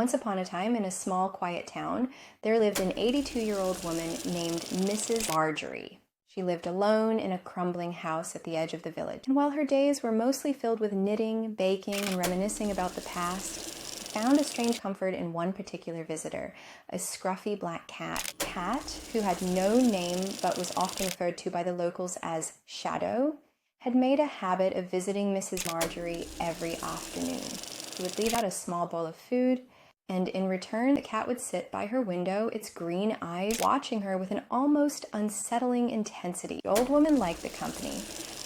Once upon a time, in a small, quiet town, there lived an 82-year-old woman named Mrs. Margery. She lived alone in a crumbling house at the edge of the village. And while her days were mostly filled with knitting, baking, and reminiscing about the past, she found a strange comfort in one particular visitor, a scruffy black cat. A cat, who had no name but was often referred to by the locals as Shadow, had made a habit of visiting Mrs. Margery every afternoon. He would leave out a small bowl of food, and in return, the cat would sit by her window, its green eyes watching her with an almost unsettling intensity. The old woman liked the company,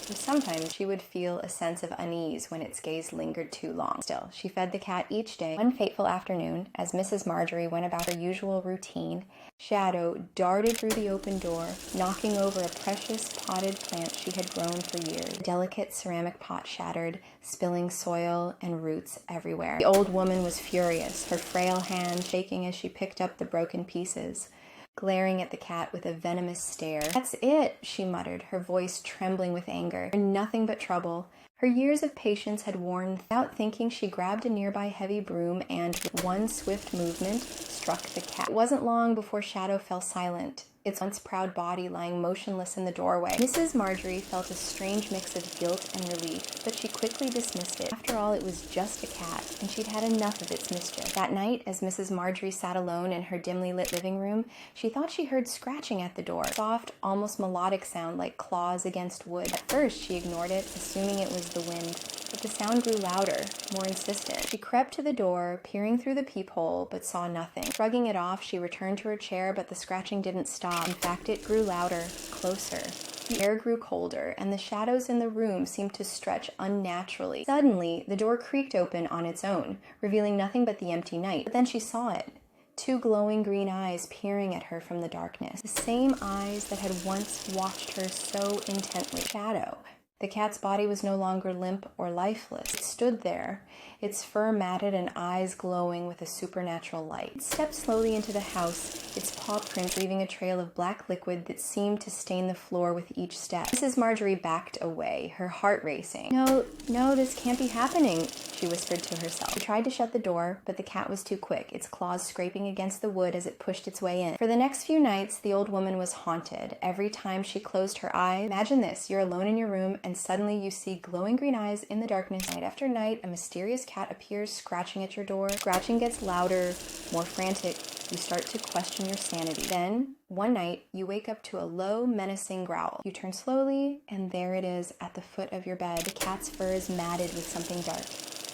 but sometimes she would feel a sense of unease when its gaze lingered too long. Still, she fed the cat each day. One fateful afternoon, as Mrs. Margery went about her usual routine, Shadow darted through the open door, knocking over a precious potted plant she had grown for years. The delicate ceramic pot shattered, spilling soil and roots everywhere. The old woman was furious, her frail hand shaking as she picked up the broken pieces, glaring at the cat with a venomous stare. "That's it," she muttered, her voice trembling with anger. "Nothing but trouble." Her years of patience had worn. Without thinking, she grabbed a nearby heavy broom and, with one swift movement, struck the cat. It wasn't long before Shadow fell silent, its once proud body lying motionless in the doorway. Mrs. Margery felt a strange mix of guilt and relief, but she quickly dismissed it. After all, it was just a cat, and she'd had enough of its mischief. That night, as Mrs. Margery sat alone in her dimly lit living room, she thought she heard scratching at the door, a soft, almost melodic sound like claws against wood. At first, she ignored it, assuming it was the wind, but the sound grew louder, more insistent. She crept to the door, peering through the peephole, but saw nothing. Shrugging it off, she returned to her chair, but the scratching didn't stop. In fact, it grew louder, closer. The air grew colder, and the shadows in the room seemed to stretch unnaturally. Suddenly, the door creaked open on its own, revealing nothing but the empty night. But then she saw it. Two glowing green eyes peering at her from the darkness. The same eyes that had once watched her so intently. Shadow. The cat's body was no longer limp or lifeless. It stood there, its fur matted and eyes glowing with a supernatural light. It stepped slowly into the house, its paw prints leaving a trail of black liquid that seemed to stain the floor with each step. Mrs. Margery backed away, her heart racing. No, this can't be happening," she whispered to herself. She tried to shut the door, but the cat was too quick, its claws scraping against the wood as it pushed its way in. For the next few nights, the old woman was haunted. Every time she closed her eyes, imagine this, you're alone in your room, and suddenly you see glowing green eyes in the darkness. Night after night, a mysterious cat appears scratching at your door. Scratching gets louder, more frantic. You start to question your sanity. Then, one night, you wake up to a low, menacing growl. You turn slowly, and there it is at the foot of your bed. The cat's fur is matted with something dark.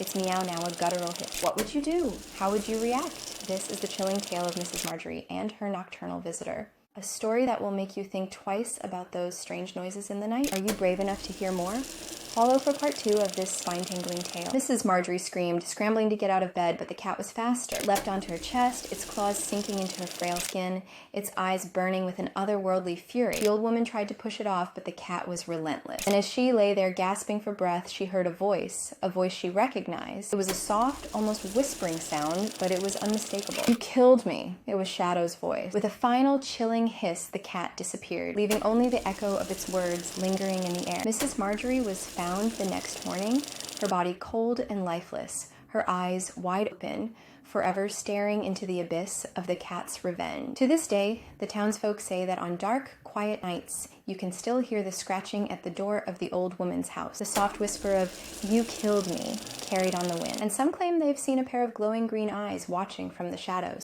Its meow now a guttural hiss. What would you do? How would you react? This is the chilling tale of Mrs. Margery and her nocturnal visitor. A story that will make you think twice about those strange noises in the night. Are you brave enough to hear more? Follow for part 2 of this spine-tingling tale. Mrs. Margery screamed, scrambling to get out of bed, but the cat was faster. It leapt onto her chest, its claws sinking into her frail skin, its eyes burning with an otherworldly fury. The old woman tried to push it off, but the cat was relentless. And as she lay there gasping for breath, she heard a voice she recognized. It was a soft, almost whispering sound, but it was unmistakable. "You killed me," it was Shadow's voice. With a final chilling hiss, the cat disappeared, leaving only the echo of its words lingering in the air. Mrs. Margery was found the next morning, her body cold and lifeless, her eyes wide open, forever staring into the abyss of the cat's revenge. To this day, the townsfolk say that on dark, quiet nights, you can still hear the scratching at the door of the old woman's house, the soft whisper of "you killed me" carried on the wind. And some claim they've seen a pair of glowing green eyes watching from the shadows.